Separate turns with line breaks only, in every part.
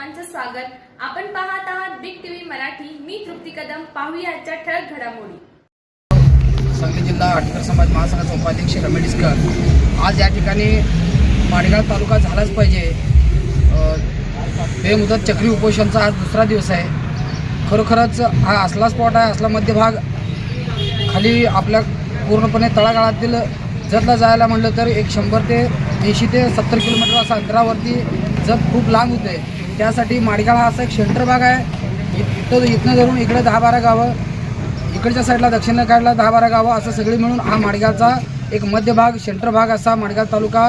सर्वांचं स्वागत। आपण पाहत आहात बिग टीव्ही मराठी। मी तृप्ती कदम। पाहूया आजच्या ठळक घडामोडी।
सांगली जिल्हा आटकर समाज महासंघाचे उपाध्यक्ष रमेशकर आज या ठिकाणी माडगाव तालुका झालाच पाहिजे बेमुदत चक्री उपोषणचा आज दुसरा दिवस आहे। खरोखरच हा असला स्पॉट आहे, असला मध्यभाग खाली आपल्या पूर्णपणे तळागाळातील जतला जायला म्हटलं तर एक 100 ते 80 ते 70 किलोमीटर असा अंतरावरती जत खूप लांब होते। त्यासाठी माडगाव हा असा एक सेंटर भाग आहे। इथनं धरून इकडे 10-12 गावं, इकडच्या साईडला दक्षिण काढला 10-12 गावं, असं सगळे मिळून हा माडगावचा एक मध्यभाग सेंटर भाग असा माडगाव तालुका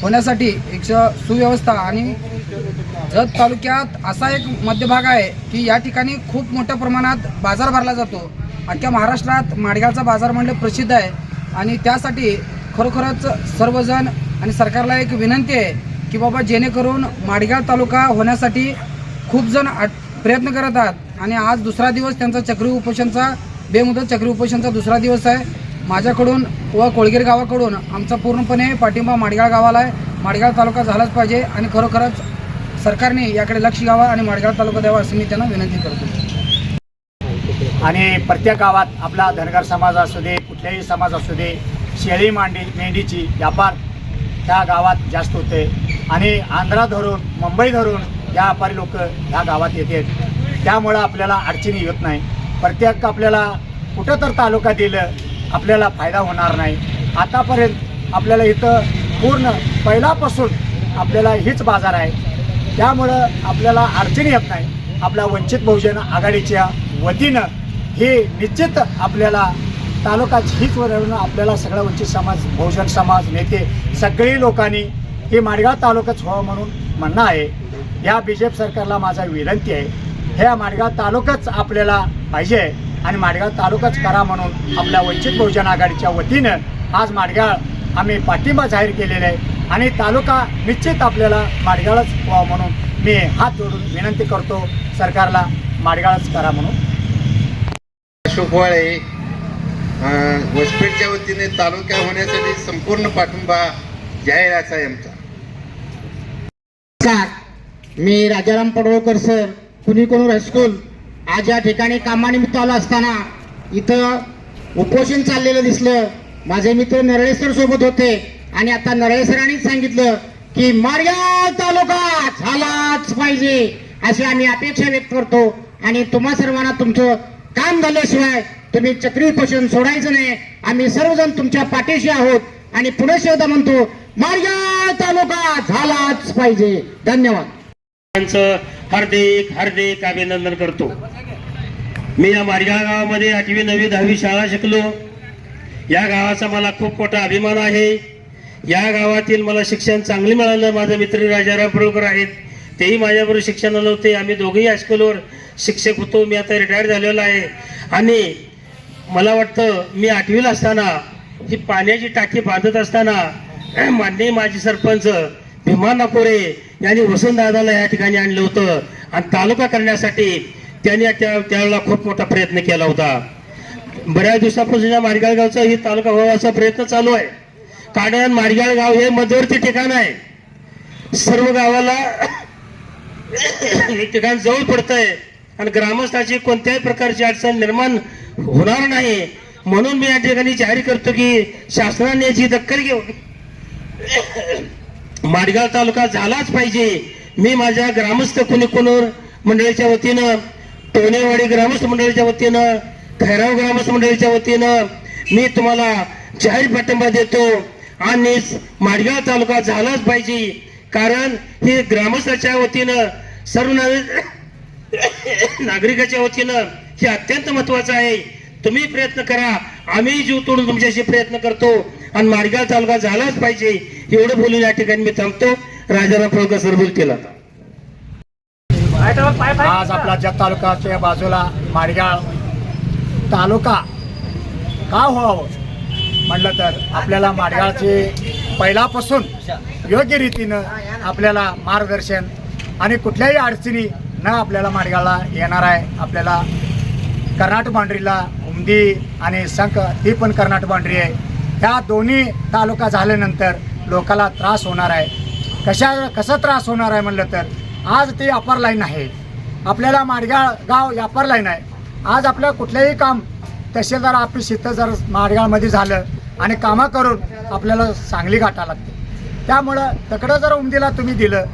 होण्यासाठी एक सुव्यवस्था आणि जत तालुक्यात असा एक मध्यभाग आहे की या ठिकाणी खूप मोठ्या प्रमाणात बाजार भरला जातो। अख्ख्या महाराष्ट्रात माडगावचा बाजार म्हणजे प्रसिद्ध आहे आणि त्यासाठी खरोखरच सर्वजण आणि सरकारला एक विनंती आहे की बाबा जेणेकरून माडगाव तालुका होण्यासाठी खूप जण प्रयत्न करत आहेत आणि आज दुसरा दिवस त्यांचा चक्री उपोषणचा बेमुदत चक्री उपोषणचा दुसरा दिवस आहे। माझ्याकडून व कोळगीर गावाकडून आमचा पूर्णपणे पाठिंबा माडगाव गावाला आहे। माडगाव तालुका झालाच पाहिजे आणि खरोखरच सरकारने याकडे लक्ष द्यावा आणि माडगाव तालुका द्यावा अशी मी त्यांना विनंती करतो।
आणि प्रत्येक गावात आपला धनगर समाज असू दे, कुठल्याही समाज असू दे, शेळी मेंढीची व्यापार त्या गावात जास्त होते आणि आंध्रा धरून मुंबई धरून या व्यापारी लोक ह्या गावात येतात। त्यामुळं आपल्याला अडचणी येत नाही। प्रत्येक आपल्याला कुठं तर तालुका दिलं आपल्याला फायदा होणार नाही। आतापर्यंत आपल्याला इथं पूर्ण पहिल्यापासून आपल्याला हीच बाजार आहे, त्यामुळं आपल्याला अडचणी येत नाही। आपल्या वंचित बहुजन आघाडीच्या वतीनं हे निश्चित आपल्याला तालुका हीच वरून आपल्याला सगळा वंचित समाज, बहुजन समाज, नेते सगळी लोकांनी हे माडगाव तालुकाच व्हावं म्हणून म्हणणं आहे। या BJP सरकारला माझा विनंती आहे, ह्या माडगाव तालुकाच आपल्याला पाहिजे आणि माडगाव तालुकाच करा म्हणून आपल्या वंचित बहुजन आघाडीच्या वतीनं आज माडगाव आम्ही पाठिंबा जाहीर केलेला आहे आणि तालुका निश्चित आपल्याला माडगावच व्हावं म्हणून मी हात जोडून विनंती करतो सरकारला माडगावच करा म्हणून।
अशोकवाळे वसपेठच्या वतीने तालुका होण्यासाठी संपूर्ण पाठिंबा जाहीर असा आहे आमचा।
मी राजाराम पडवळकर सर, कुणीकोणूर हायस्कूल। आज या ठिकाणी कामानिमित्त आलो असताना इथं उपोषण चाललेलं दिसलं। माझे मित्र नरळे सर सोबत होते आणि आता नरळे सरांनीच सांगितलं की माडगाव तालुका झालाच पाहिजे अशी आम्ही अपेक्षा व्यक्त करतो आणि तुम्हा सर्वांना तुमचं काम झाल्याशिवाय तुम्ही चक्री उपोषण सोडायचं नाही। आम्ही सर्वजण तुमच्या पाठीशी आहोत आणि पुन्हा शब्द म्हणतो माडगाव तालुका झालाच पाहिजे। धन्यवाद।
हार्दिक हार्दिक अभिनंदन करतो। मी या माडगाव गावामध्ये 8वी 9वी 10वी शाळा शिकलो। या गावाचा मला खूप मोठा अभिमान आहे। या गावातील मला शिक्षण चांगले मिळालं। माझे मित्र राजाराम पडवळकर आहेत, तेही माझ्याबरोबर शिक्षणाला होते। आम्ही दोघेही हायस्कूलवर शिक्षक होतो। मी आता रिटायर झालेलो आहे आणि मला वाटतं मी 8वीला असताना ही पाण्याची टाकी बांधत असताना माननीय माजी सरपंच भीमा नाकोरे यांनी वसंतदादाला या ठिकाणी आणलं होतं आणि तालुका करण्यासाठी त्यांनी त्यावेळेला खूप मोठा प्रयत्न केला होता। बऱ्याच दिवसापासून या माडगाव गावचा ही तालुका व्हावाचा प्रयत्न चालू आहे, कारण माडगाव गाव हे मध्यवर्ती ठिकाण आहे। सर्व गावाला हे ठिकाण जवळ पडतंय आणि ग्रामस्थांची कोणत्याही प्रकारची अडचण निर्माण होणार नाही म्हणून मी या ठिकाणी जाहीर करतो की शासनाने याची दखल घेऊन माडगाव तालुका झालाच पाहिजे। मी माझ्या ग्रामस्थ कुणीकोणूर मंडळीच्या वतीनं, टोनेवाडी ग्रामस्थ मंडळीच्या वतीनं, खैराव ग्रामस्थ मंडळीच्या वतीनं मी तुम्हाला जाहीर पाठिंबा देतो आणि माडगाव तालुका झालाच पाहिजे, कारण हे ग्रामस्थाच्या वतीनं सर्व नागरिकाच्या वतीनं हे अत्यंत महत्वाचं आहे। तुम्ही प्रयत्न करा, आम्ही जीव तोडून तुमच्याशी प्रयत्न करतो आणि माडगाव तालुका झालाच पाहिजे एवढं बोलून या ठिकाणी मी थांबतो। राजाराम पडवळकर सर बोलतील आता।
आज आपला जत तालुक्याच्या बाजूला माडगाव तालुका का व्हावं म्हटलं तर आपल्याला माडगावचे पहिल्यापासून योग्य रीतीनं आपल्याला मार्गदर्शन आणि कुठल्याही अडचणी न आपल्याला माडगावला येणार आहे। आपल्याला कर्नाटक बाउंड्रीला उमदी आणि संख ती पण कर्नाटक बाउंड्री आहे। ह्या दोन्ही तालुका झाल्यानंतर लोकाला त्रास होणार आहे। कसा त्रास होणार आहे म्हणलं तर आज ती अपर लाईन आहे. आपल्याला माडगाळ गाव अपर लाईन आहे. आज आपलं कुठलंही काम तहसीलदार ऑफिस इथं जर माडगाळमध्ये झालं आणि कामं करून आपल्याला सांगली गाठा लागते. त्यामुळं तिकडं जर उमदीला तुम्ही दिलं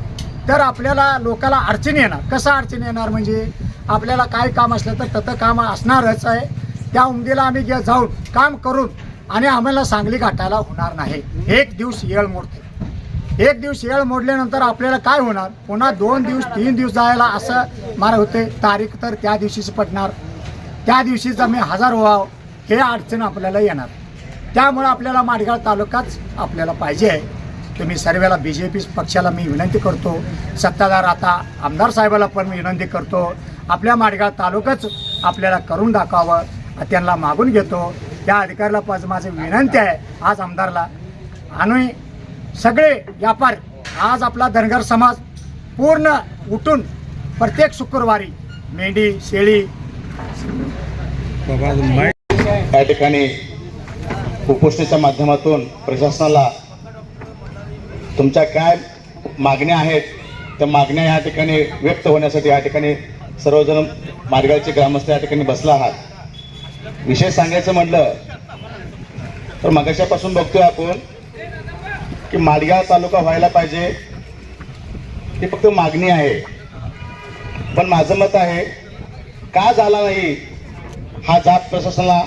तर आपल्याला लोकाला अडचणी येणार. कसं अडचणी येणार म्हणजे आपल्याला काय काम असलं तर तसं काम असणारच आहे. त्या उमदीला आम्ही जाऊन काम करून आणि आम्हाला सांगली गाठायला होणार नाही. एक दिवस येळ मोडते. एक दिवस येळ मोडल्यानंतर आपल्याला काय होणार, पुन्हा 2 दिवस 3 दिवस जायला असं मार होते. तारीख तर त्या दिवशीच पडणार, त्या दिवशीच आम्ही हजर व्हावं हे अडचण आपल्याला येणार. त्यामुळं आपल्याला माडगाळ तालुकाच आपल्याला पाहिजे आहे. तुम्ही सर्वेला BJP पक्षाला मी विनंती करतो, सत्ताधार आता आमदार साहेबाला पण मी विनंती करतो, आपल्या माडगाळ तालुकाच आपल्याला करून दाखवावं त्यांना मागून घेतो. त्या अधिकाऱ्याला पण माझी विनंती आहे आज आमदारला. आणि सगळे व्यापार आज आपला धनगर समाज पूर्ण उठून प्रत्येक शुक्रवारी मेंढी शेळी
या ठिकाणी उपोषणाच्या माध्यमातून प्रशासनाला तुमच्या काय मागण्या आहेत त्या मागण्या या ठिकाणी व्यक्त होण्यासाठी या ठिकाणी सर्वजण माडगाळचे ग्रामस्थ या ठिकाणी बसला आहात. विषय सांगायचं म्हटलं तर मगाच्यापासून बघतोय आपण की माडगाळ तालुका व्हायला पाहिजे ही फक्त मागणी आहे. पण माझं मत आहे का झाला नाही हा जात प्रशासनाला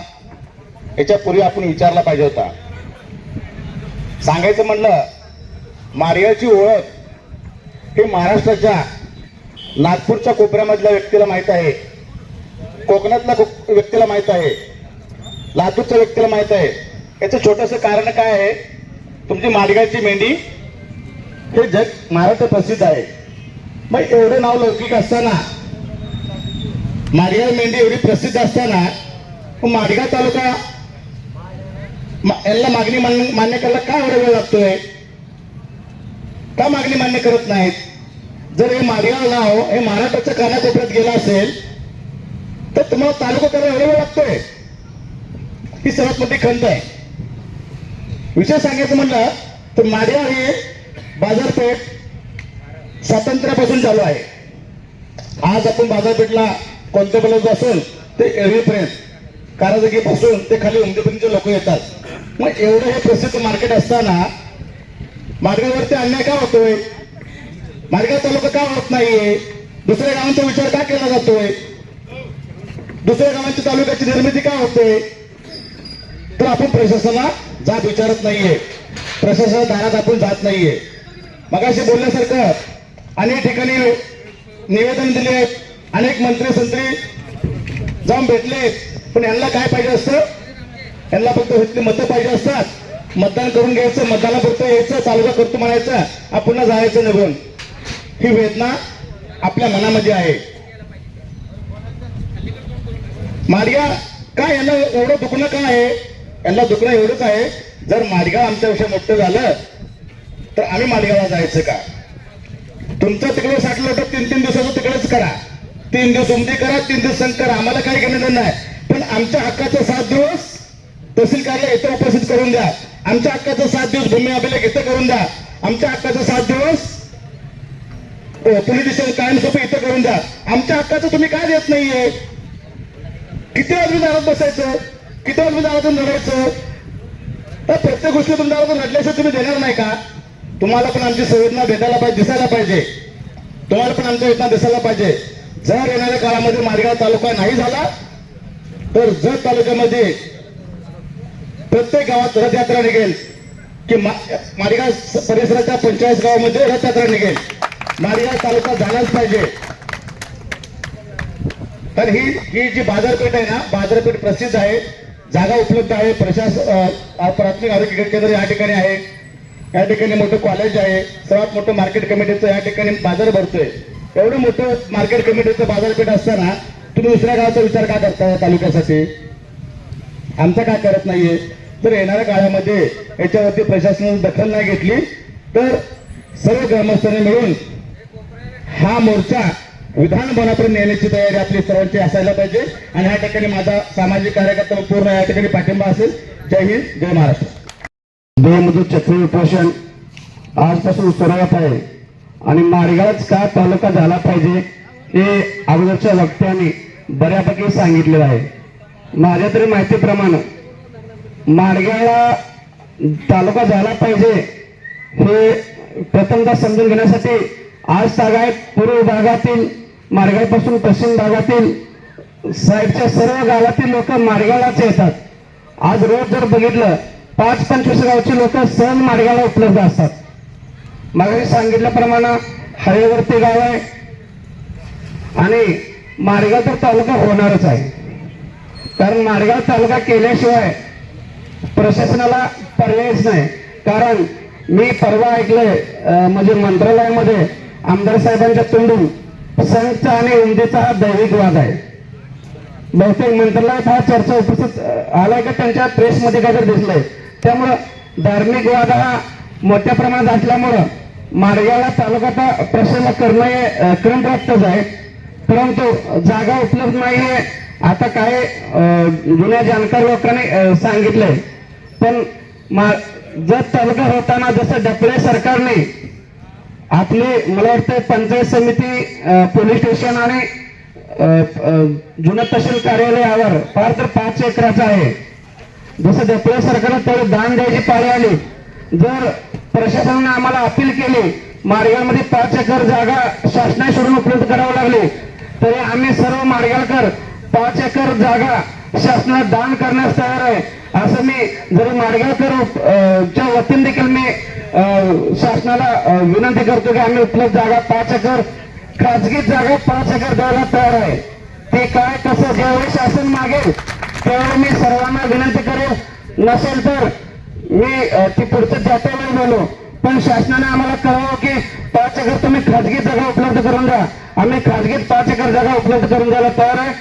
याच्यापूर्वी आपण विचारला पाहिजे होता. सांगायचं म्हणलं माडगाळची ओळख हे महाराष्ट्राच्या नागपूरच्या कोपऱ्यामधल्या व्यक्तीला माहीत आहे, कोकणातल्या व्यक्तीला माहीत आहे, लातूरच्या व्यक्तीला माहीत आहे. याचं छोटंसं कारण काय आहे, तुमची माडगाळची मेंढी हे जग महाराष्ट्र प्रसिद्ध आहे. मग एवढं नाव लौकिक असताना माडगाळ मेंढी एवढी प्रसिद्ध असताना माडगाळ तालुका यांना मागणी मान्य करायला का एवढा वेळ लागतोय, का मागणी मान्य करत नाहीत? जर हे माडगाळ नाव हे महाराष्ट्राच्या कानाकोपऱ्यात गेलं असेल तर तुम्हाला तालुका करायला एवढा वेळ लागतोय. ही सर्वात मोठी खंत आहे. विषय सांगायचं म्हणलं तर माडगाळ हे बाजारपेठ स्वातंत्र्यापासून चालू आहे. आज आपण बाजारपेठला कोणत्या बोलायचं असेल ते एरवीपर्यंत कारागिरीपासून ते खाली उमदीपर्यंत लोक येतात. मग एवढं हे प्रसिद्ध मार्केट असताना माडगाळवरती अन्याय का होतोय? माडगाळ तालुका का होत नाहीये? दुसऱ्या गावांचा विचार का केला जातोय? दुसऱ्या गावांच्या तालुक्याची निर्मिती का होते? तर आपण प्रशासनाला जात विचारत नाहीये, प्रशासनाच्या दारात आपण जात नाहीये. मगाशी बोलण्यासारखं अनेक ठिकाणी निवेदन दिले आहेत, अनेक मंत्री संत्री जाऊन भेटले, पण यांना काय पाहिजे असतं? यांना फक्त इथली मतं पाहिजे असतात. मतदान करून घ्यायचं, मतदानापुरतं यायचं, तालुका करतो म्हणायचं, आपण पुन्हा जायचं निघून. ही वेदना आपल्या मनामध्ये आहे. माडगाळ का यांना एवढं दुखणं का आहे? यांना दुखणं एवढंच आहे, जर माडगाळ आमच्याविषयी मोठं झालं तर आम्ही माडगाळला जायचं का? तुमचं तिकडे साठलं तर 3-3 दिवसाचं तिकडेच करा, 3 दिवस उमदी करा, 3 दिवस संघ करा, आम्हाला काही घेणं नाही. पण आमच्या हक्काचं 7 दिवस तहसील कार्यालय इथं उपस्थित करून द्या. आमच्या हक्काचं 7 दिवस भूमी अभिलेख इथं करून द्या. आमच्या हक्काचं 7 दिवस पोलीस स्टेशन कायमस्वरूपी इथं करून द्या. आमच्या हक्काचं तुम्ही काय देत नाहीये? किती वाजून दारात बसायचं, किती वाजून दारातून लढायचं? तर प्रत्येक गोष्टी तुमच्या दारातून लढल्याशिवाय तुम्ही देणार नाही का? तुम्हाला पण आमची संवेदना भेटायला पाहिजे, दिसायला पाहिजे. तुम्हाला पण आमच्या वेदना दिसायला पाहिजे. जर येणाऱ्या काळामध्ये माडगाळ तालुका नाही झाला तर जत तालुक्यामध्ये प्रत्येक गावात रथयात्रा निघेल की माडगाळ परिसराच्या 45 गावामध्ये रथयात्रा निघेल. माडगाळ तालुका झालाच पाहिजे. तर ही जी बाजारपेठ आहे ना, बाजारपेठ प्रसिद्ध आहे, जागा उपलब्ध आहे, प्राथमिक आरोग्य केंद्र या ठिकाणी आहे, या ठिकाणी मोठं कॉलेज आहे, सर्वात मोठं मार्केट कमिटीचं या ठिकाणी बाजार भरतोय. एवढं मोठं मार्केट कमिटीचं बाजारपेठ असताना तुम्ही दुसऱ्या गावाचा विचार का करता या तालुक्यासाठी? आमचा काय करत नाहीये? तर येणाऱ्या काळामध्ये याच्यावरती प्रशासनाने दखल नाही घेतली तर सर्व ग्रामस्थांनी मिळून हा मोर्चा विधान भवनापर्यंत नेण्याची तयारी आपली सर्वांची असायला पाहिजे. आणि या ठिकाणी माझा सामाजिक कार्यकर्ता पूर्ण या ठिकाणी पाठिंबा असेल. जय हिंद, जय महाराष्ट्र.
बेमुदत चक्री उपोषण आजपासून सुरुवात आहे.
आणि माडगाळच का तालुका झाला पाहिजे हे अगोदरच्या वक्त्यांनी बऱ्यापैकी सांगितलेलं आहे. माझ्या तरी माहितीप्रमाणे माडगाळला तालुका झाला पाहिजे हे प्रथमतः समजून घेण्यासाठी आज तागायत पूर्व भागातील माडगाळपासून पश्चिम भागातील साईडच्या सर्व गावातील लोक माडगाळलाच येतात. आज रोज जर बघितलं 5-25 गावची लोक सहज माडगाळला उपलब्ध असतात. मागे सांगितल्याप्रमाणे हवेवरती गाव आहे आणि माडगाव तर तालुका होणारच आहे. कारण माडगाव तालुका केल्याशिवाय प्रशासनाला पर्यायच नाही. कारण मी परवा ऐकलंय म्हणजे मंत्रालयामध्ये आमदार साहेबांच्या तोंडून संघचा आणि उमदीचा हा दैविक वाद आहे. बहुतेक मंत्रालयात हा चर्चा उपस्थित आलाय का त्यांच्या प्रेसमध्ये काहीतरी दिसलंय. त्यामुळं धार्मिक वाद हा मोठ्या प्रमाणात असल्यामुळं माडगावला तालुका प्रशासनाला करणं हे क्रमप्राप्तच आहे. परंतु जागा उपलब्ध नाहीये आता काय जुन्या जाणकार लोकांनी सांगितलंय. पण जत तालुका होताना जसं डफळे सरकारने आपले मला वाटतं पंचायत समिती पोलीस स्टेशन आणि जुनं तहसील कार्यालयावर फार तर 5 एकराचं आहे. जसं डफळे सरकारने तेवढं दान द्यायची पाळी आली. जर प्रशासनाने आम्हाला अपील केली माडगावमध्ये 5 एकर जागा शासनाकडून उपलब्ध करावी लागली तरी आम्ही सर्व माडगावकर 5 एकर जागा शासनाला दान करण्यास तयार आहे. असं मी जरी माडगावकर च्या वतीने देखील मी शासनाला विनंती करतो की आम्ही उपलब्ध जागा 5 एकर खाजगी जागा 5 एकर द्यायला तयार आहे. ते काय कसं ज्यावेळी शासन मागेल त्यावेळी मी सर्वांना विनंती करेल. नसेल तर मी ती पुढचं जाता वेळी बोलू. पण शासनाने आम्हाला कळावं की 5 एकर तुम्ही खाजगी जागा उपलब्ध करून द्या. आम्ही खाजगीत 5 एकर जागा उपलब्ध करून द्यायला तयार आहे.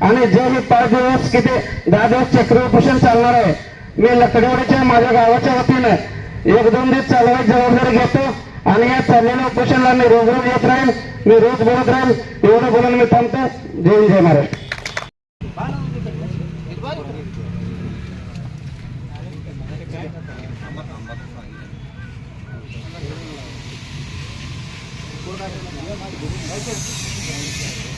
आणि जे मी 5 दिवस किती 10 दिवस चक्र उपोषण चालणार आहे मी लकडेवाडीच्या माझ्या गावाच्या वतीनं 1-2 दिवस चालवायची जबाबदारी घेतो. आणि या चाललेल्या उपोषणाला मी रोज येत राहील. मी रोज बोलत राहील. एवढं बोलून मी थांबतो. जय हिंद जय महाराज.
Thank you.